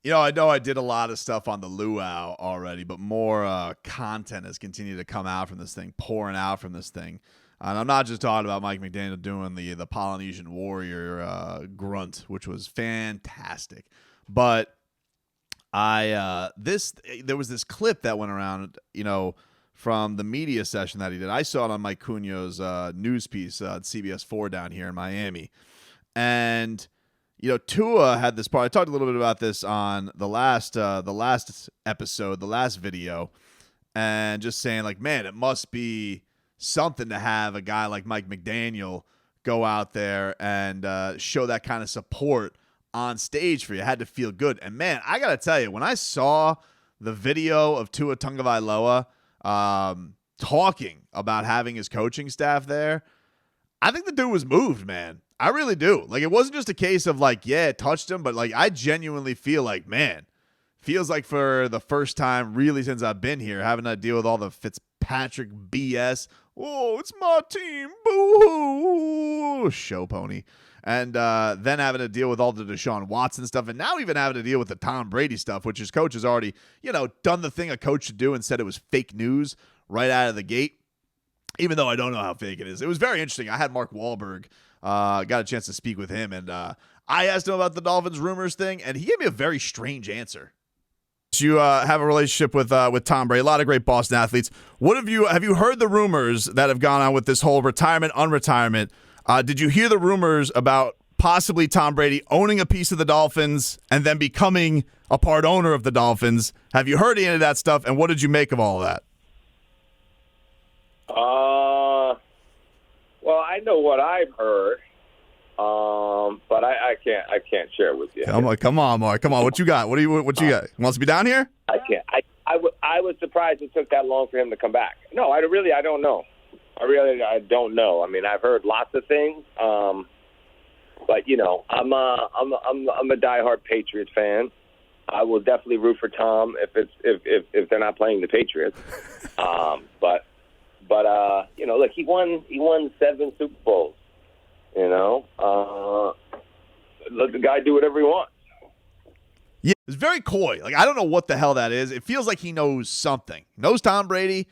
I know I did a lot of stuff on the Luau already, but more content has continued to come out from this thing, pouring out from this thing. And I'm not just talking about Mike McDaniel doing the Polynesian Warrior grunt, which was fantastic. But there was this clip that went around, from the media session that he did. I saw it on Mike Cunha's news piece at CBS 4 down here in Miami. And Tua had this part. I talked a little bit about this on the last episode, the last video, and just saying, like, man, it must be something to have a guy like Mike McDaniel go out there and show that kind of support on stage for you. It had to feel good. And, man, I got to tell you, when I saw the video of Tua Tagovailoa talking about having his coaching staff there, I think the dude was moved, man. I really do. Like, it wasn't just a case of, like, yeah, it touched him, but, like, I genuinely feel like, man, feels like for the first time really since I've been here, having to deal with all the Fitzpatrick BS. Oh, it's my team. Boo-hoo. Show pony. And then having to deal with all the Deshaun Watson stuff, and now even having to deal with the Tom Brady stuff, which his coach has already, done the thing a coach should do and said it was fake news right out of the gate, even though I don't know how fake it is. It was very interesting. I had Mark Wahlberg, got a chance to speak with him, and I asked him about the Dolphins rumors thing, and he gave me a very strange answer. You have a relationship with Tom Brady, a lot of great Boston athletes. Have you heard the rumors that have gone on with this whole retirement, unretirement? Did you hear the rumors about possibly Tom Brady owning a piece of the Dolphins and then becoming a part owner of the Dolphins? Have you heard any of that stuff, and what did you make of all of that? Well, I know what I've heard, but I can't share it with you. Come on, Mark. Come on. What you got? What you got? Wants to be down here? I can't. I was surprised it took that long for him to come back. No, I don't know. I don't know. I mean, I've heard lots of things, but I'm a diehard Patriots fan. I will definitely root for Tom if they're not playing the Patriots. But look, he won 7 Super Bowls. Let the guy do whatever he wants. Yeah, it's very coy. Like, I don't know what the hell that is. It feels like he knows something. Knows Tom Brady.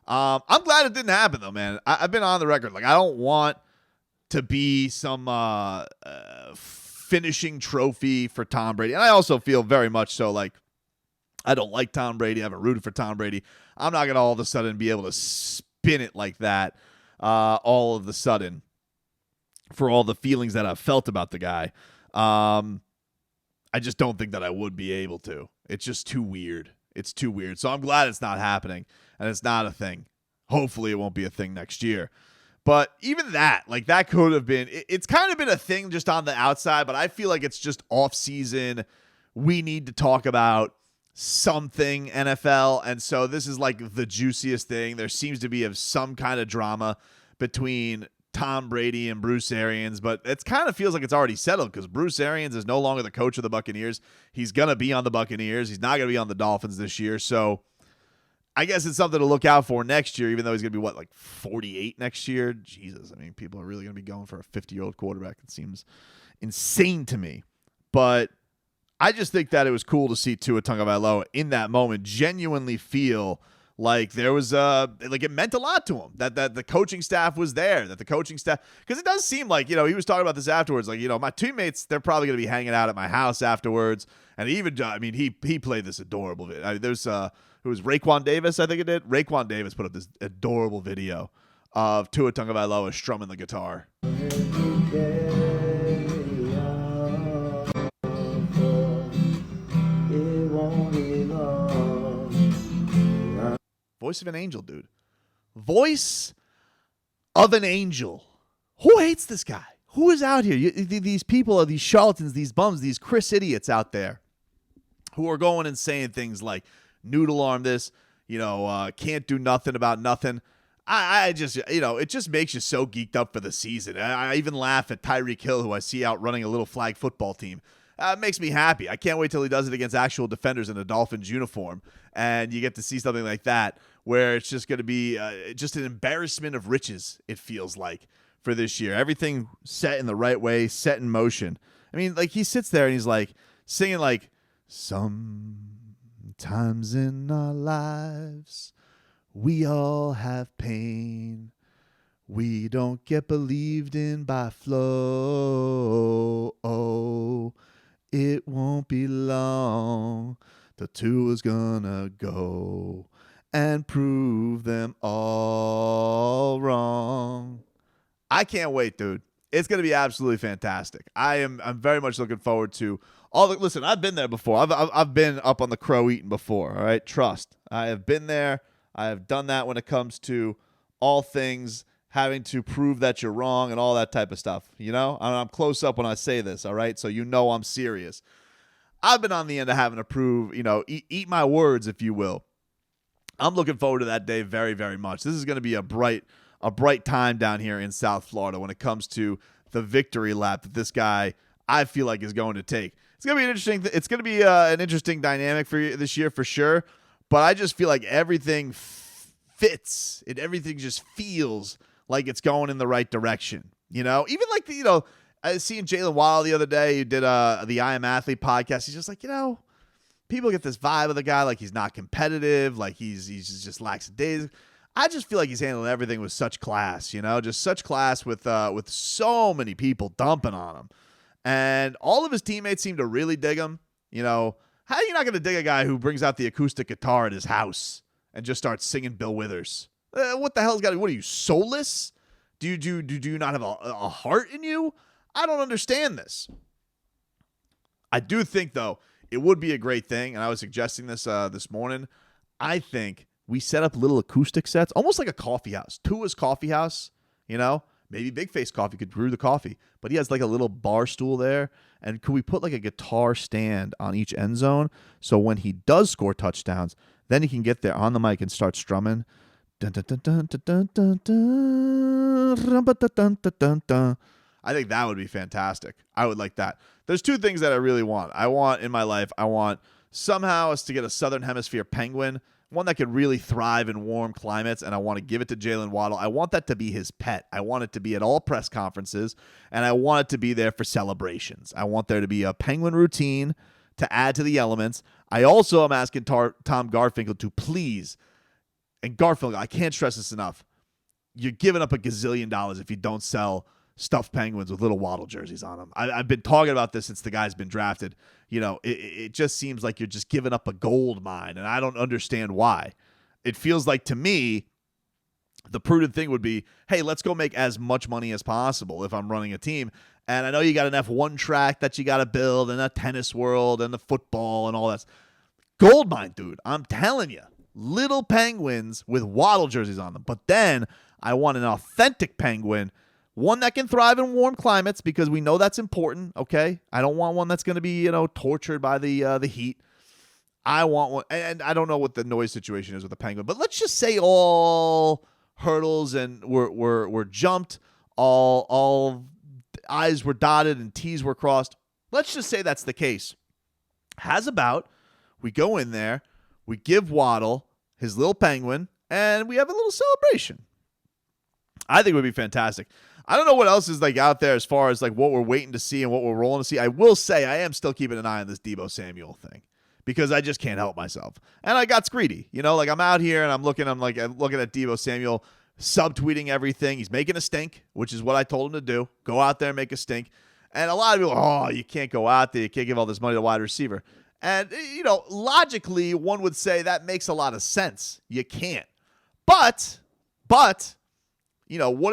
I'm glad it didn't happen, though, man. I've been on the record. Like, I don't want to be some finishing trophy for Tom Brady. And I also feel very much so like I don't like Tom Brady. I haven't rooted for Tom Brady. I'm not going to all of a sudden be able to spin it like that all of a sudden for all the feelings that I've felt about the guy. I just don't think that I would be able to. It's just too weird. It's too weird. So I'm glad it's not happening and it's not a thing. Hopefully it won't be a thing next year. But even that, like that could have been, it's kind of been a thing just on the outside, but I feel like it's just off season. We need to talk about something NFL. And so this is like the juiciest thing. There seems to be some kind of drama between Tom Brady and Bruce Arians, but it kind of feels like it's already settled because Bruce Arians is no longer the coach of the Buccaneers. He's going to be on the Buccaneers. He's not going to be on the Dolphins this year. So I guess it's something to look out for next year, even though he's going to be, 48 next year? Jesus, I mean, people are really going to be going for a 50-year-old quarterback. It seems insane to me. But I just think that it was cool to see Tua Tagovailoa in that moment genuinely feel like there was it meant a lot to him that the coaching staff was there, that the coaching staff, because it does seem like, he was talking about this afterwards, like, my teammates, they're probably going to be hanging out at my house afterwards. And even, he played this adorable video. There's who was Raekwon Davis, I think it did. Raekwon Davis put up this adorable video of Tua Tagovailoa strumming the guitar. Voice of an angel, dude. Voice of an angel. Who hates this guy? Who is out here? These people, these charlatans, these bums, these Chris idiots out there who are going and saying things like, noodle arm this, can't do nothing about nothing. I just, it just makes you so geeked up for the season. I even laugh at Tyreek Hill, who I see out running a little flag football team. It makes me happy. I can't wait till he does it against actual defenders in a Dolphins uniform. And you get to see something like that where it's just going to be just an embarrassment of riches, it feels like, for this year. Everything set in the right way, set in motion. I mean, like, he sits there and he's like singing like Sometimes in our lives, we all have pain. We don't get believed in by flow. Oh, it won't be long. The Tua's gonna go and prove them all wrong. I can't wait, dude. It's going to be absolutely fantastic. I'm very much looking forward to all the. Listen, I've been there before. I've been up on the crow eating before. All right, trust. I have been there. I have done that when it comes to all things having to prove that you're wrong and all that type of stuff. You know, I'm close up when I say this. All right, so you know I'm serious. I've been on the end of having to prove, eat my words, if you will. I'm looking forward to that day very, very much. This is going to be a bright time down here in South Florida when it comes to the victory lap that this guy, I feel like, is going to take. It's going to be an interesting dynamic for this year for sure, but I just feel like everything fits. Everything just feels like it's going in the right direction. Even like I was seeing Jalen Waddle the other day. He did the I Am Athlete podcast. He's just like, people get this vibe of the guy like he's not competitive, like he's just lackadaisical. I just feel like he's handling everything with such class, just such class with so many people dumping on him. And all of his teammates seem to really dig him. How are you not going to dig a guy who brings out the acoustic guitar at his house and just starts singing Bill Withers? What the hell's got? What are you, soulless? Do you not have a heart in you? I don't understand this. I do think, though, it would be a great thing, and I was suggesting this this morning. I think we set up little acoustic sets, almost like a coffee house. Tua's coffee house, maybe Big Face Coffee could brew the coffee, but he has like a little bar stool there. And could we put like a guitar stand on each end zone so when he does score touchdowns, then he can get there on the mic and start strumming. Dun, dun, dun, dun, dun, dun, dun, dun, dun, dun, dun. I think that would be fantastic. I would like that. There's two things that I really want. I want in my life, I want somehow us to get a Southern Hemisphere penguin, one that could really thrive in warm climates, and I want to give it to Jalen Waddle. I want that to be his pet. I want it to be at all press conferences, and I want it to be there for celebrations. I want there to be a penguin routine to add to the elements. I also am asking Tom Garfinkel to please, and Garfinkel, I can't stress this enough, you're giving up $1 gazillion if you don't sell stuffed penguins with little Waddle jerseys on them. I've been talking about this since the guy's been drafted. It just seems like you're just giving up a gold mine, and I don't understand why. It feels like, to me, the prudent thing would be, hey, let's go make as much money as possible if I'm running a team. And I know you got an F1 track that you got to build, and a tennis world, and the football, and all that. Gold mine, dude. I'm telling you. Little penguins with Waddle jerseys on them. But then I want an authentic penguin, one that can thrive in warm climates, because we know that's important, okay? I don't want one that's going to be, tortured by the heat. I want one, and I don't know what the noise situation is with the penguin, but let's just say all hurdles and were jumped, all I's were dotted and T's were crossed. Let's just say that's the case. How's about we go in there, we give Waddle his little penguin, and we have a little celebration. I think it would be fantastic. I don't know what else is like out there as far as like what we're waiting to see and what we're rolling to see. I will say I am still keeping an eye on this Deebo Samuel thing because I just can't help myself. And I got greedy. Like I'm out here and I'm looking at Deebo Samuel subtweeting everything. He's making a stink, which is what I told him to do. Go out there and make a stink. And a lot of people, you can't go out there. You can't give all this money to wide receiver. And, logically, one would say that makes a lot of sense. You can't. But, what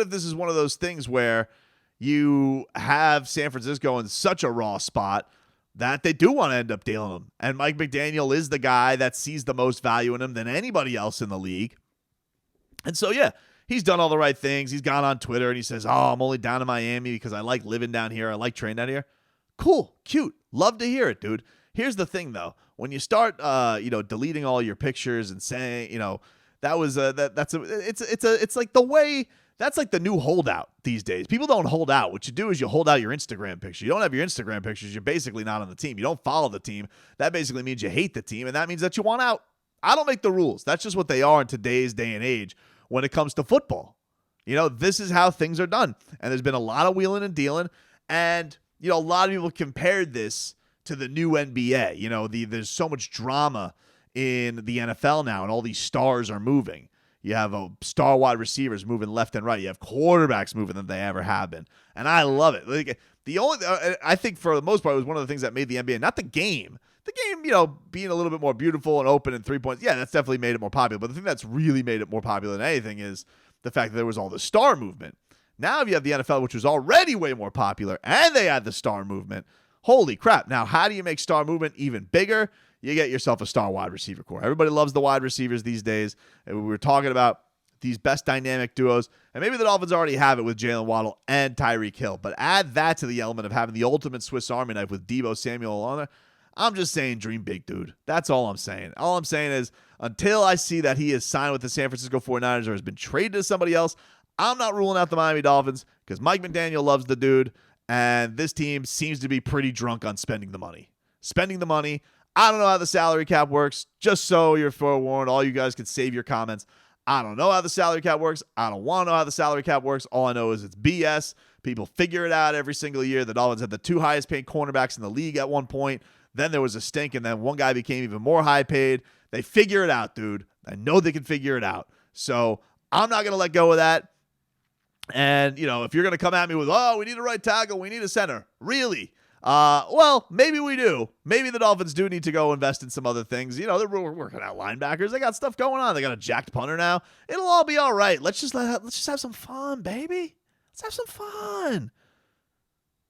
if this is one of those things where you have San Francisco in such a raw spot that they do want to end up dealing him? And Mike McDaniel is the guy that sees the most value in him than anybody else in the league. And so, yeah, he's done all the right things. He's gone on Twitter and he says, I'm only down in Miami because I like living down here. I like training down here. Cool, cute. Love to hear it, dude. Here's the thing, though. When you start, deleting all your pictures and saying, it's like the way. That's like the new holdout these days. People don't hold out. What you do is you hold out your Instagram picture. You don't have your Instagram pictures. You're basically not on the team. You don't follow the team. That basically means you hate the team, and that means that you want out. I don't make the rules. That's just what they are in today's day and age when it comes to football. This is how things are done. And there's been a lot of wheeling and dealing. And, a lot of people compared this to the new NBA. You know, there's so much drama in the NFL now, and all these stars are moving. You have star wide receivers moving left and right. You have quarterbacks moving than they ever have been, and I love it. Like I think for the most part, it was one of the things that made the NBA, not the game. The game, you know, being a little bit more beautiful and open and 3 points, yeah, that's definitely made it more popular. But the thing that's really made it more popular than anything is the fact that there was all the star movement. Now you have the NFL, which was already way more popular, and they add the star movement. Holy crap. Now, how do you make star movement even bigger? You get yourself a star wide receiver core. Everybody loves the wide receivers these days. And we were talking about these best dynamic duos, and maybe the Dolphins already have it with Jalen Waddle and Tyreek Hill, but add that to the element of having the ultimate Swiss Army knife with Deebo Samuel on there. I'm just saying dream big, dude. That's all I'm saying. All I'm saying is until I see that he is signed with the San Francisco 49ers or has been traded to somebody else, I'm not ruling out the Miami Dolphins because Mike McDaniel loves the dude, and this team seems to be pretty drunk on spending the money. I don't know how the salary cap works. Just so you're forewarned, all you guys can save your comments. I don't know how the salary cap works. I don't want to know how the salary cap works. All I know is it's BS. People figure it out every single year. The Dolphins had the 2 highest paid cornerbacks in the league at one point. Then there was a stink, and then one guy became even more high paid. They figure it out, dude. I know they can figure it out. So I'm not going to let go of that. And, you know, if you're going to come at me with, oh, we need a right tackle, we need a center. Really? Well, maybe we do. Maybe the Dolphins do need to go invest in some other things. You know, they're working out linebackers. They got stuff going on. They got a jacked punter now. It'll all be all right. Let's just have some fun, baby. Let's have some fun.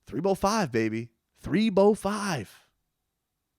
3-5, baby. 3-5.